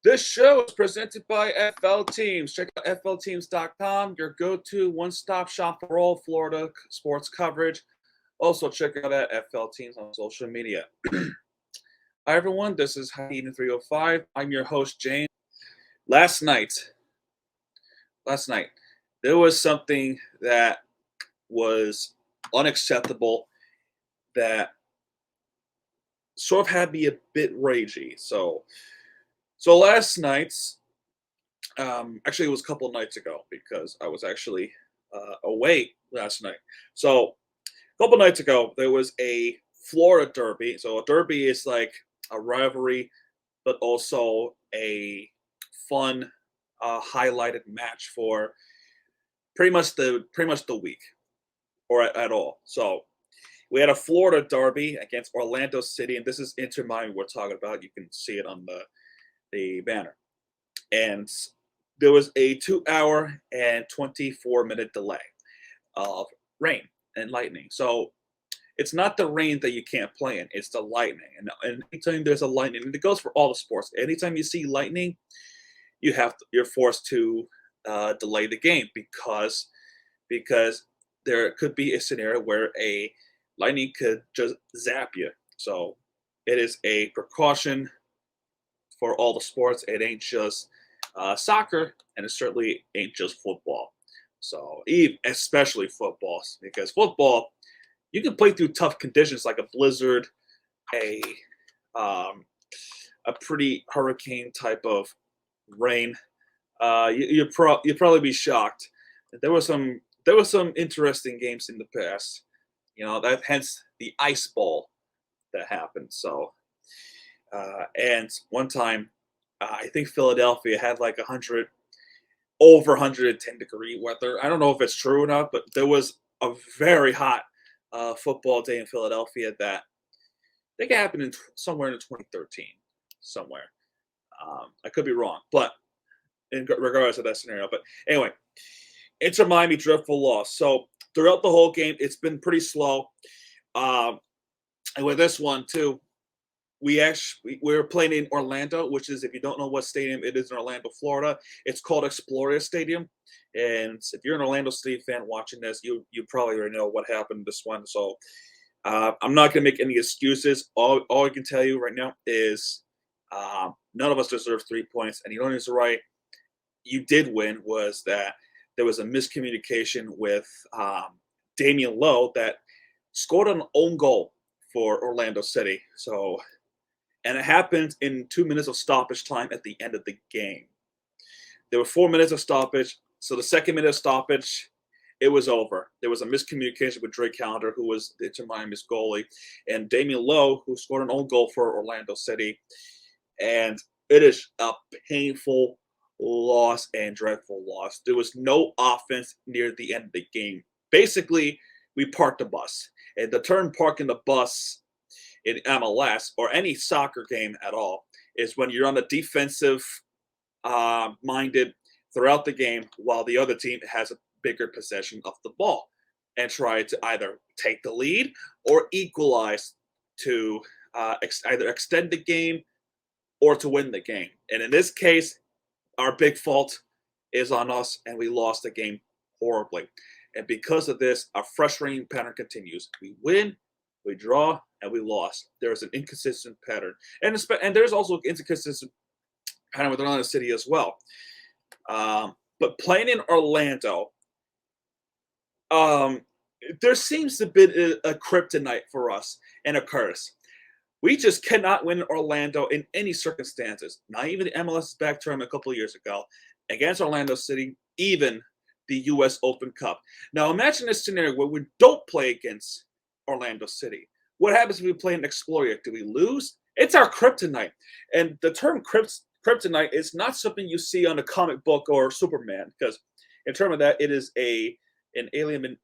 This show is presented by FL Teams. Check out flteams.com, your go-to one-stop shop for all Florida sports coverage. Also, check out at FL Teams on social media. Hi, everyone. This is Hayden 305. I'm your host, James. Last night, there was something that was unacceptable that sort of had me a bit ragey. So last night, actually, it was a couple of nights ago because I was actually away last night. So a couple of nights ago, there was a Florida Derby. So a Derby is like a rivalry, but also a fun, highlighted match for pretty much the week or at all. So we had a Florida Derby against Orlando City, and this is Inter Miami we're talking about. You can see it on the banner. And there was a 2 hour and 24-minute delay of rain and lightning. So it's not the rain that you can't play in, it's the lightning. And anytime there's a lightning, and it goes for all the sports, anytime you see lightning, you're forced to delay the game because there could be a scenario where a lightning could just zap you. So it is a precaution for all the sports. It ain't just soccer, and it certainly ain't just football. So, especially football, because football, you can play through tough conditions like a blizzard, a a pretty hurricane type of rain. You'd probably be shocked. There was some interesting games in the past. That hence the ice ball that happened. So and one time, I think Philadelphia had like over 110-degree weather. I don't know if it's true or not, but there was a very hot football day in Philadelphia that I think it happened somewhere in 2013, somewhere. I could be wrong, but in regards to that scenario. But anyway, Inter Miami dreadful loss. So throughout the whole game, it's been pretty slow. And with this one too, we were playing in Orlando, which is, if you don't know what stadium it is in Orlando, Florida, it's called Exploria Stadium. And if you're an Orlando City fan watching this, you probably already know what happened in this one. So I'm not going to make any excuses. All I can tell you right now is none of us deserve 3 points. And you know what's right, you did win, was that there was a miscommunication with Damian Lowe that scored an own goal for Orlando City. And it happened in 2 minutes of stoppage time at the end of the game. There were 4 minutes of stoppage. So the second minute of stoppage, it was over. There was a miscommunication with Drake Callender, who was the Inter Miami's goalie, and Damian Lowe, who scored an own goal for Orlando City. And it is a painful loss and dreadful loss. There was no offense near the end of the game. Basically, we parked the bus. And the term parking the bus in MLS or any soccer game at all is when you're on the defensive minded throughout the game while the other team has a bigger possession of the ball and try to either take the lead or equalize to either extend the game or to win the game. And in this case, our big fault is on us, and we lost the game horribly. And because of this, our frustrating pattern continues. We win, we draw, and we lost. There's an inconsistent pattern. And there's also an inconsistent pattern with Orlando City as well. But playing in Orlando, there seems to be a kryptonite for us and a curse. We just cannot win in Orlando in any circumstances. Not even the MLS back tournament a couple of years ago against Orlando City, even the U.S. Open Cup. Now imagine a scenario where we don't play against Orlando City. What happens if we play in Exploria? Do we lose? It's our kryptonite. And the term kryptonite is not something you see on a comic book or Superman, because in terms of that, it is an alien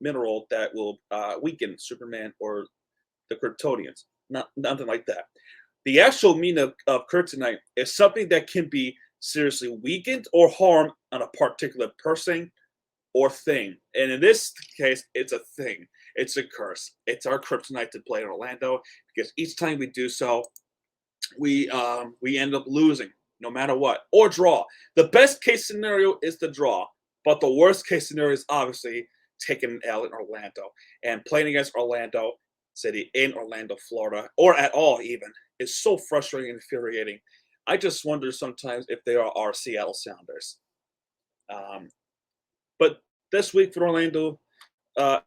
mineral that will weaken Superman or the Kryptonians. Nothing like that. The actual meaning of kryptonite is something that can be seriously weakened or harmed on a particular person or thing. And in this case, it's a thing. It's a curse. It's our kryptonite to play in Orlando, because each time we do so, we end up losing. no matter what, or draw. The best case scenario is the draw, but the worst case scenario is obviously taking an L in Orlando. And playing against Orlando City in Orlando, Florida, or at all even, is so frustrating and infuriating. I just wonder sometimes if they are our Seattle Sounders. But this week for Orlando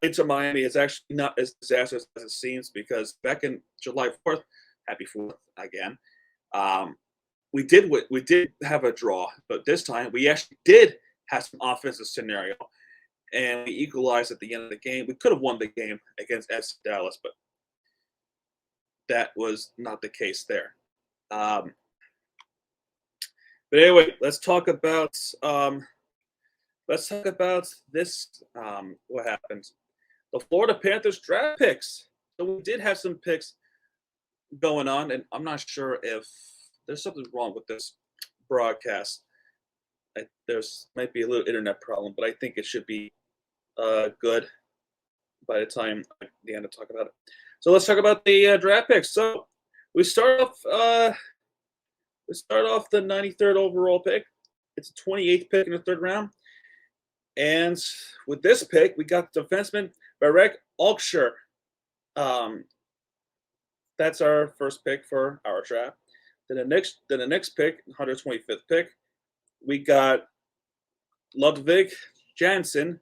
into Miami is actually not as disastrous as it seems, because back in July 4th, happy 4th again, we did have a draw, but this time we actually did have some offensive scenario, and we equalized at the end of the game. We could have won the game against FC Dallas, but that was not the case there. But anyway, let's talk about this. What happened? The Florida Panthers draft picks. So we did have some picks going on, and I'm not sure if there's something wrong with this broadcast. There's might be a little internet problem, but I think it should be good by the time at the end to talk about it. So let's talk about the draft picks. So we start off the 93rd overall pick. It's a 28th pick in the third round. And with this pick, we got defenseman Barek Alkshire. That's our first pick for our draft. Then the next pick, 125th pick, we got Ludvig Jansson.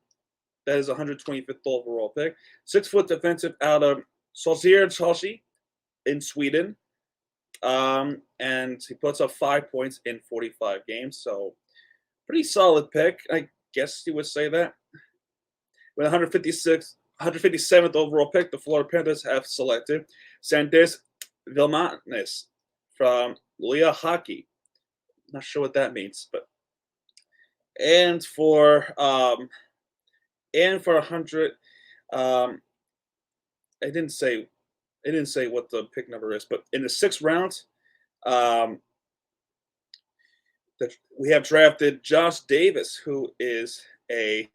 That is 125th overall pick. 6-foot defensive out of Solskjaer in Sweden. And he puts up 5 points in 45 games. So pretty solid pick. I guess you would say that. With 157th overall pick, the Florida Panthers have selected Sandis Vilmanis from Lea Hockey. Not sure what that means, but and for 100, it didn't say what the pick number is, but in the 6th round, we have drafted Josh Davis, who is I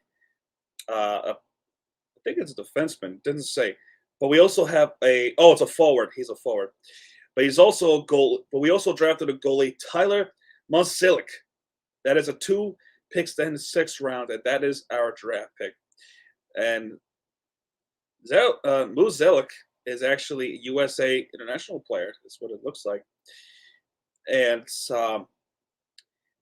think it's a defenseman. It didn't say, but we also have it's a forward. He's a forward, but he's also a goal. But we also drafted a goalie, Tyler Mozeliak. That is a 2 picks in the 6th round, and that is our draft pick. And Mozeliak is actually a USA international player. That's what it looks like. And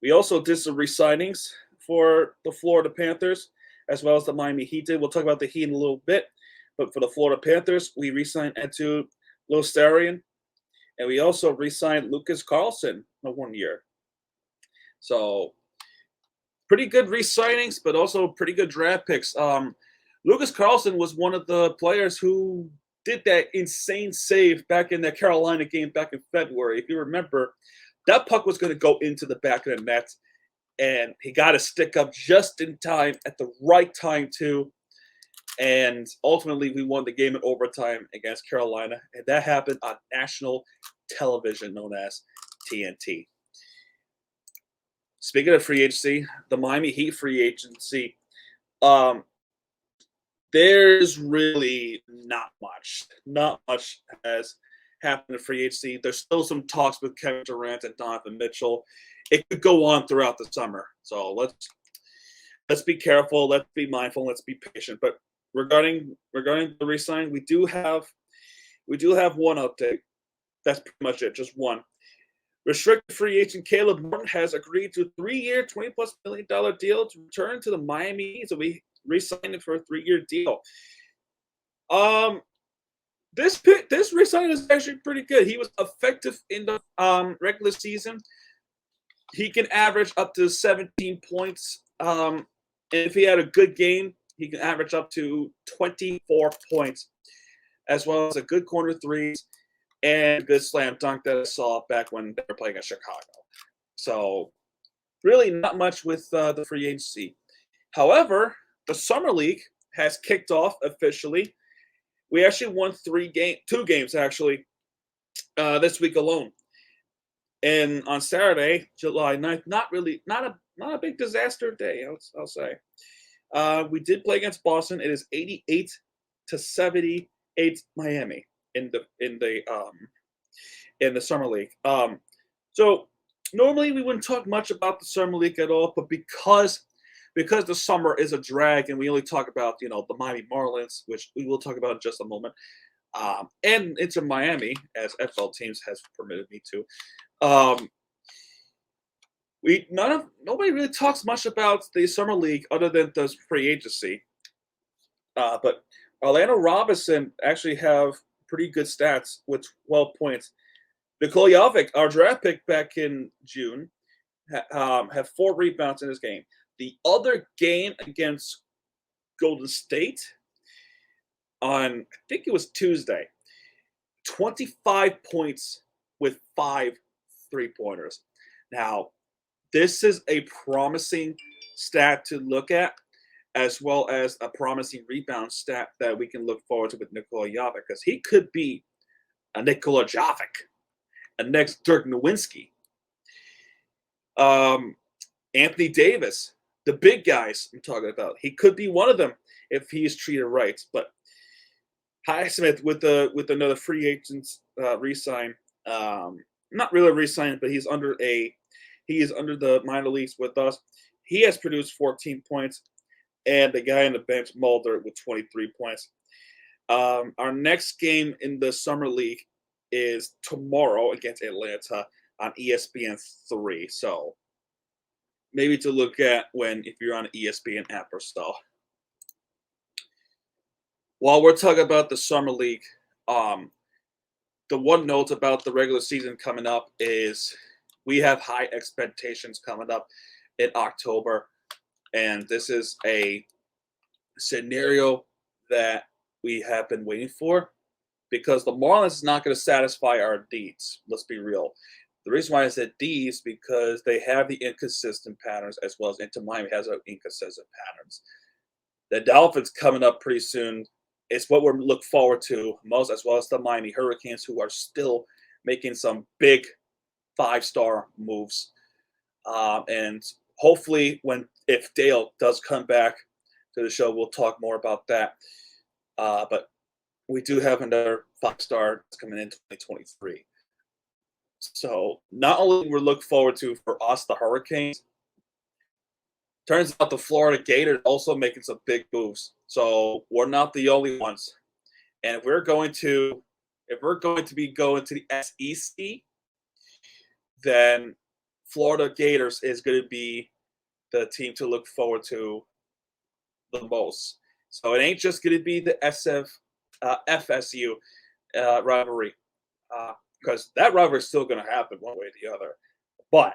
we also did some re-signings for the Florida Panthers, as well as the Miami Heat did. We'll talk about the Heat in a little bit. But for the Florida Panthers, we re-signed Etu Lostarian, and we also re-signed Lucas Carlson for 1 year. So pretty good re-signings, but also pretty good draft picks. Lucas Carlson was one of the players who did that insane save back in that Carolina game back in February. If you remember, that puck was going to go into the back of the net, and he got a stick up just in time, at the right time too. And ultimately, we won the game in overtime against Carolina, and that happened on national television known as TNT. Speaking of free agency, the Miami Heat free agency, there's really not much. Not much has happened in free agency. There's still some talks with Kevin Durant and Donovan Mitchell. It could go on throughout the summer. So let's be careful. Let's be mindful. Let's be patient. But regarding the re-sign, we do have one update. That's pretty much it. Just one. Restricted free agent Caleb Morton has agreed to a 3-year, $20+ million deal to return to the Miami Heat. So we re-signed him for a 3-year deal. This re-sign is actually pretty good. He was effective in the regular season. He can average up to 17 points. If he had a good game, he can average up to 24 points, as well as a good corner threes and a good slam dunk that I saw back when they were playing at Chicago. So really not much with the free agency. However, the Summer League has kicked off officially. We actually won 2 games actually this week alone. And on Saturday, July 9th, not a big disaster day, I'll say. We did play against Boston. It is 88-78 Miami in the Summer League. So normally we wouldn't talk much about the summer league at all, but because the summer is a drag and we only talk about the Miami Marlins, which we will talk about in just a moment, and Inter Miami, as FL teams has permitted me to. Um, nobody really talks much about the summer league other than the free agency. But Orlando Robinson actually have pretty good stats with 12 points. Nikola Jovic, our draft pick back in June, had 4 rebounds in this game. The other game against Golden State on, I think it was Tuesday, 25 points with 5 3-pointers. Now, this is a promising stat to look at, as well as a promising rebound stat that we can look forward to with Nikola Jovic, because he could be a Nikola Jovic, a next Dirk Nowitzki. Anthony Davis, the big guys I'm talking about, he could be one of them if he is treated right. But Highsmith with another free agent re-sign, not really a re-sign, but he is under the minor leagues with us. He has produced 14 points, and the guy on the bench, Mulder, with 23 points. Our next game in the summer league is tomorrow against Atlanta on ESPN 3. So maybe to look at if you're on an ESPN app or so. While we're talking about the summer league, the one note about the regular season coming up is we have high expectations coming up in October, and this is a scenario that we have been waiting for, because the Marlins is not going to satisfy our needs. Let's be real. The reason why I said D's because they have the inconsistent patterns, as well as Inter Miami has inconsistent patterns. The Dolphins coming up pretty soon. It's what we're looking forward to most, as well as the Miami Hurricanes, who are still making some big 5-star moves. And hopefully, if Dale does come back to the show, we'll talk more about that. But we do have another 5-star coming in 2023. So not only we're looking forward to, for us, the Hurricanes, turns out the Florida Gators also making some big moves. So we're not the only ones. And if we're going to be going to the SEC, then Florida Gators is going to be the team to look forward to the most. So it ain't just going to be the FSU rivalry, because that rivalry is still going to happen one way or the other. But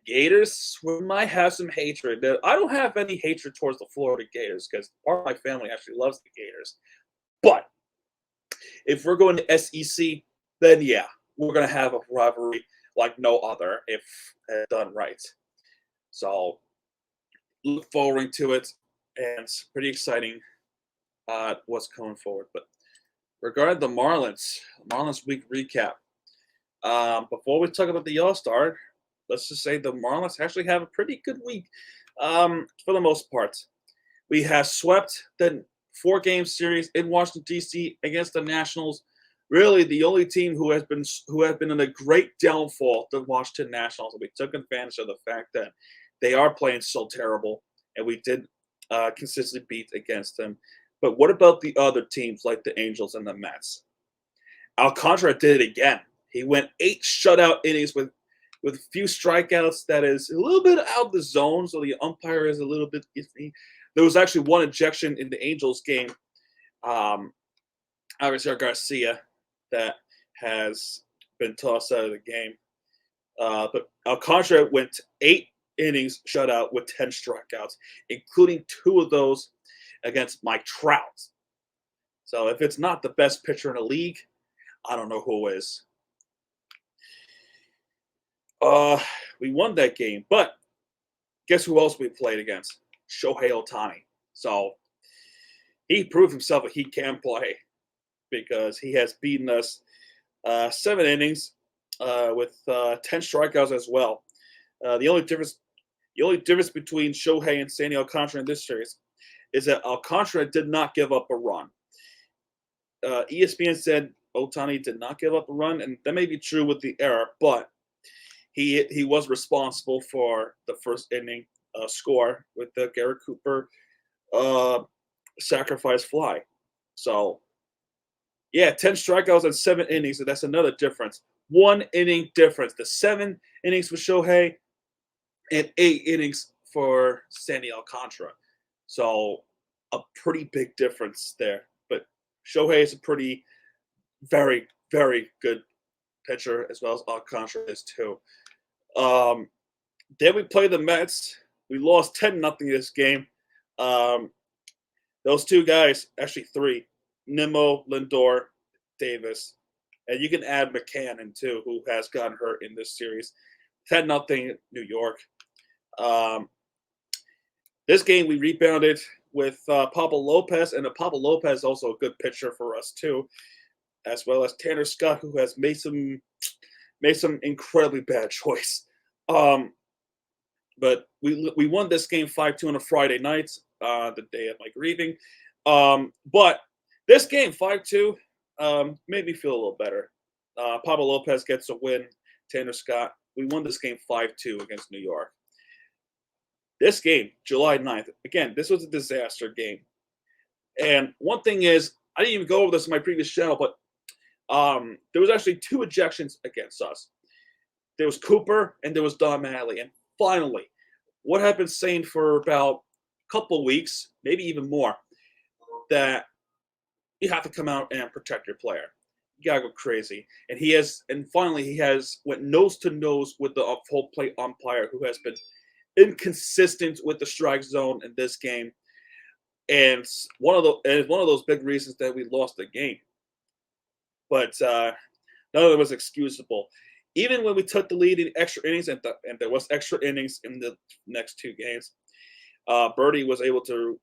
Gators, we might have some hatred. I don't have any hatred towards the Florida Gators, because part of my family actually loves the Gators. But if we're going to SEC, then yeah, we're going to have a rivalry like no other if done right. So look forward to it, and it's pretty exciting what's coming forward. But regarding the Marlins week recap, before we talk about the All-Star, let's just say the Marlins actually have a pretty good week for the most part. We have swept the 4-game series in Washington, D.C. against the Nationals. Really, the only team who have been in a great downfall, the Washington Nationals. We took advantage of the fact that they are playing so terrible, and we did consistently beat against them. But what about the other teams like the Angels and the Mets? Alcantara did it again. He went 8 shutout innings with a few strikeouts. That is a little bit out of the zone, so the umpire is a little bit iffy. There was actually one ejection in the Angels game. Arizar Garcia that has been tossed out of the game. But Alcantara went 8 innings shutout with 10 strikeouts, including 2 of those against Mike Trout. So if it's not the best pitcher in the league, I don't know who is. We won that game, but guess who else we played against? Shohei Ohtani. So he proved himself that he can play, because he has beaten us 7 innings with 10 strikeouts as well. The only difference between Shohei and Sandy Alcantara in this series is that Alcantara did not give up a run. ESPN said Ohtani did not give up a run, and that may be true with the error, but He was responsible for the first inning score with the Garrett Cooper uh, sacrifice fly. So yeah, 10 strikeouts and 7 innings, and that's another difference. 1 inning difference. The 7 innings for Shohei and 8 innings for Sandy Alcantara. So a pretty big difference there. But Shohei is a pretty, very, very good pitcher, as well as Alcantara is too. Um, then we played the Mets. We lost 10-0 this game. Those two guys, actually three, Nimmo, Lindor, Davis, and you can add McCann in too, who has gotten hurt in this series. 10-0 New York. This game we rebounded with Pablo Lopez, and Pablo Lopez is also a good pitcher for us too, as well as Tanner Scott, who has made some incredibly bad choice. But we won this game 5-2 on a Friday night, the day of my grieving. But this game 5-2 made me feel a little better. Pablo Lopez gets a win. Tanner Scott. We won this game 5-2 against New York. This game, July 9th, again, this was a disaster game. And one thing is, I didn't even go over this in my previous channel, but there was actually 2 ejections against us. There was Cooper and there was Don Mattingly. And finally, what had been saying for about a couple weeks, maybe even more, that you have to come out and protect your player. You gotta go crazy. And finally he has went nose to nose with the full plate umpire, who has been inconsistent with the strike zone in this game. And one of those big reasons that we lost the game. But none of it was excusable. Even when we took the lead in extra innings, and there was extra innings in the next 2 games, Birdie was able to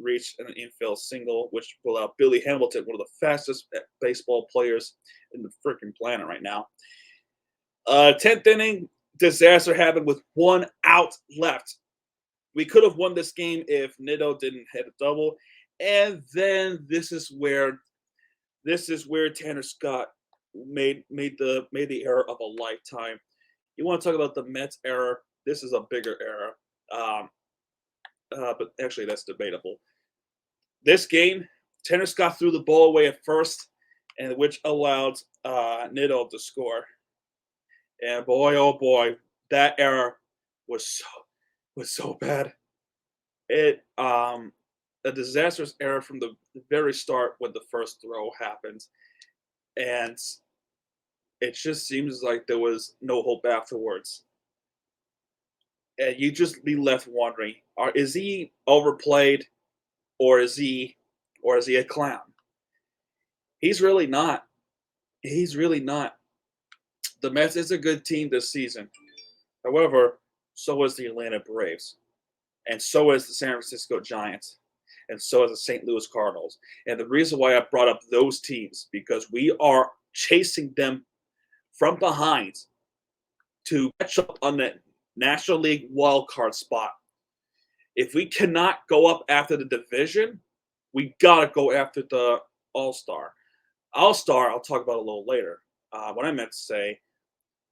reach an infield single, which pulled out Billy Hamilton, one of the fastest baseball players in the freaking planet right now. 10th inning, disaster happened with 1 out left. We could have won this game if Nitto didn't hit a double. And then this is where Tanner Scott made the error of a lifetime. You want to talk about the Mets error? This is a bigger error. But actually, that's debatable. This game, Tanner Scott threw the ball away at first, and which allowed Nitto to score. And boy, oh boy, that error was so bad. It a disastrous error from the very start when the first throw happened, and it just seems like there was no hope afterwards. And you just be left wondering: is he overplayed, or is he a clown? He's really not. He's really not. The Mets is a good team this season. However, so is the Atlanta Braves, and so is the San Francisco Giants, and so is the St. Louis Cardinals. And the reason why I brought up those teams, because we are chasing them from behind to catch up on the National League wildcard spot. If we cannot go up after the division, we got to go after the All-Star. All-Star, I'll talk about a little later. What I meant to say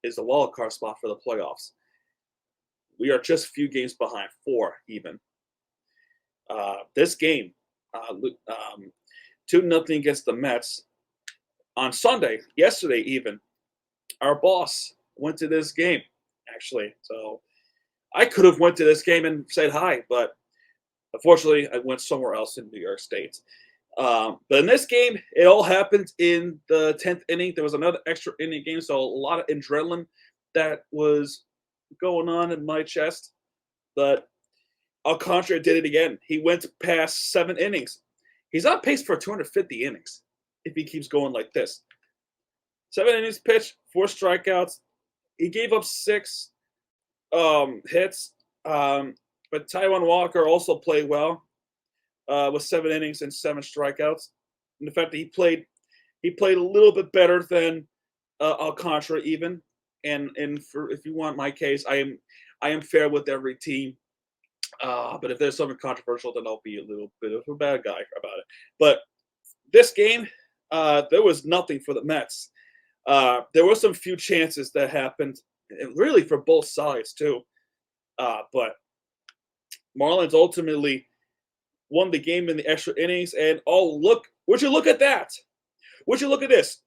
is the wildcard spot for the playoffs. We are just a few games behind, 4 even. This game, 2-0 against the Mets. On Sunday, yesterday even, our boss went to this game, actually. So I could have went to this game and said hi, but unfortunately, I went somewhere else in New York State. But in this game, it all happened in the 10th inning. There was another extra inning game, so a lot of adrenaline that was going on in my chest. But Alcantara did it again. He went past 7 innings. He's on pace for 250 innings if he keeps going like this. 7 innings pitched, 4 strikeouts. He gave up 6 hits. But Taijuan Walker also played well with 7 innings and 7 strikeouts. And the fact that he played a little bit better than Alcantara even. And if you want my case, I am fair with every team. But if there's something controversial, then I'll be a little bit of a bad guy about it. But this game, there was nothing for the Mets. There were some few chances that happened really for both sides too. But Marlins ultimately won the game in the extra innings. And would you look at that? Would you look at this?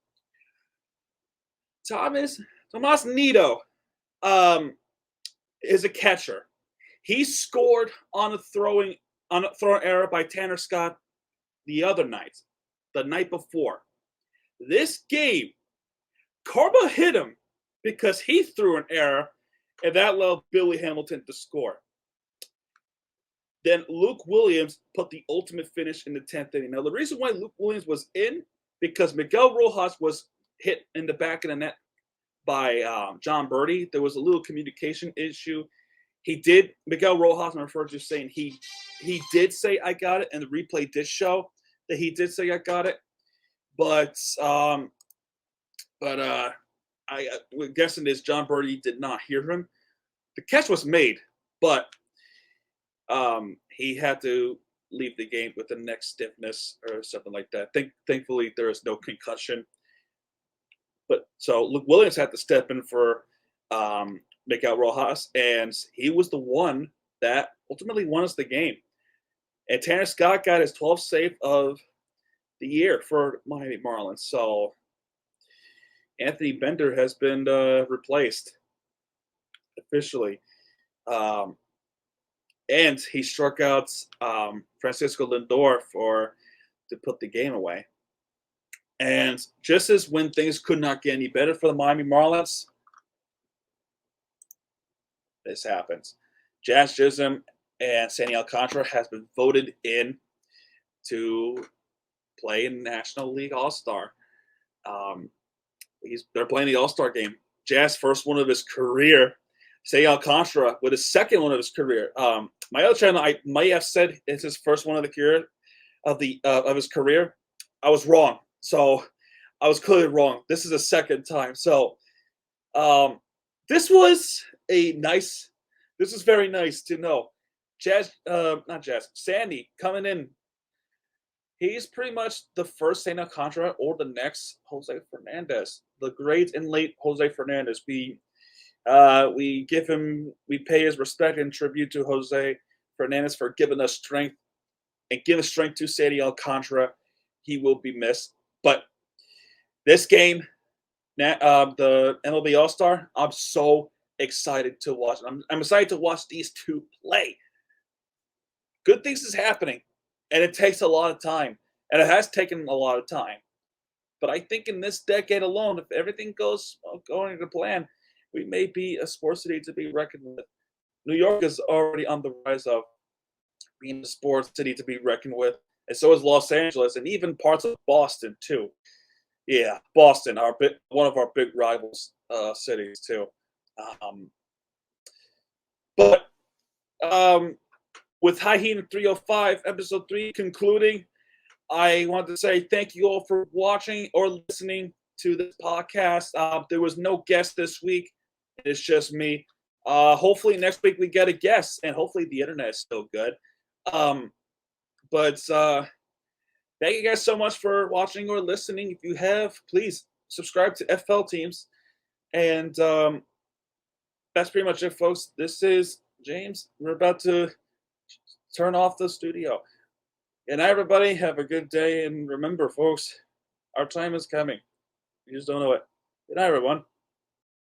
Tomas Nido is a catcher. He scored on a throwing error by Tanner Scott the other night, the night before. This game, Carba hit him because he threw an error, and that allowed Billy Hamilton to score. Then Luke Williams put the ultimate finish in the 10th inning. Now, the reason why Luke Williams was in, because Miguel Rojas was hit in the back of the net by John Birdie. There was a little communication issue. Miguel Rojas, I'm referring to, saying he did say I got it, and the replay did show that he did say I got it. But I'm guessing this John Birdie did not hear him. The catch was made, but he had to leave the game with the neck stiffness or something like that. Thankfully, there is no concussion. But so Luke Williams had to step in for Miguel Rojas, and he was the one that ultimately won us the game. And Tanner Scott got his 12th save of the year for Miami Marlins. So Anthony Bender has been replaced officially. And he struck out Francisco Lindor to put the game away. And just as when things could not get any better for the Miami Marlins, this happens. Jazz Chisholm and Sandy Alcantara has been voted in to play in the National League All-Star. They're playing the All-Star game. Jazz first one of his career. Sandy Alcantara with his second one of his career. My other channel, I might have said it's his first one of his career. I was wrong. So I was clearly wrong. This is the second time. So this was very nice to know. Sandy coming in. He's pretty much the first Sandy Alcantara or the next Jose Fernandez, the great and late Jose Fernandez. We pay his respect and tribute to Jose Fernandez for giving us strength and giving strength to Sandy Alcantara. He will be missed. But this game, the MLB All-Star, I'm so excited to watch. I'm excited to watch these two play. Good things is happening, and it takes a lot of time, and it has taken a lot of time. But I think in this decade alone, if everything goes according to plan, we may be a sports city to be reckoned with. New York is already on the rise of being a sports city to be reckoned with, and so is Los Angeles, and even parts of Boston too. Yeah, Boston, one of our big rivals cities too. With High Heat 305, episode 3 concluding, I want to say thank you all for watching or listening to this podcast. There was no guest this week. It's just me. Hopefully next week we get a guest, and hopefully the internet is still good. Thank you guys so much for watching or listening. If you have, please subscribe to FL Teams. And that's pretty much it, folks. This is James. We're about to turn off the studio. Good night, everybody. Have a good day. And remember, folks, our time is coming. You just don't know it. Good night, everyone.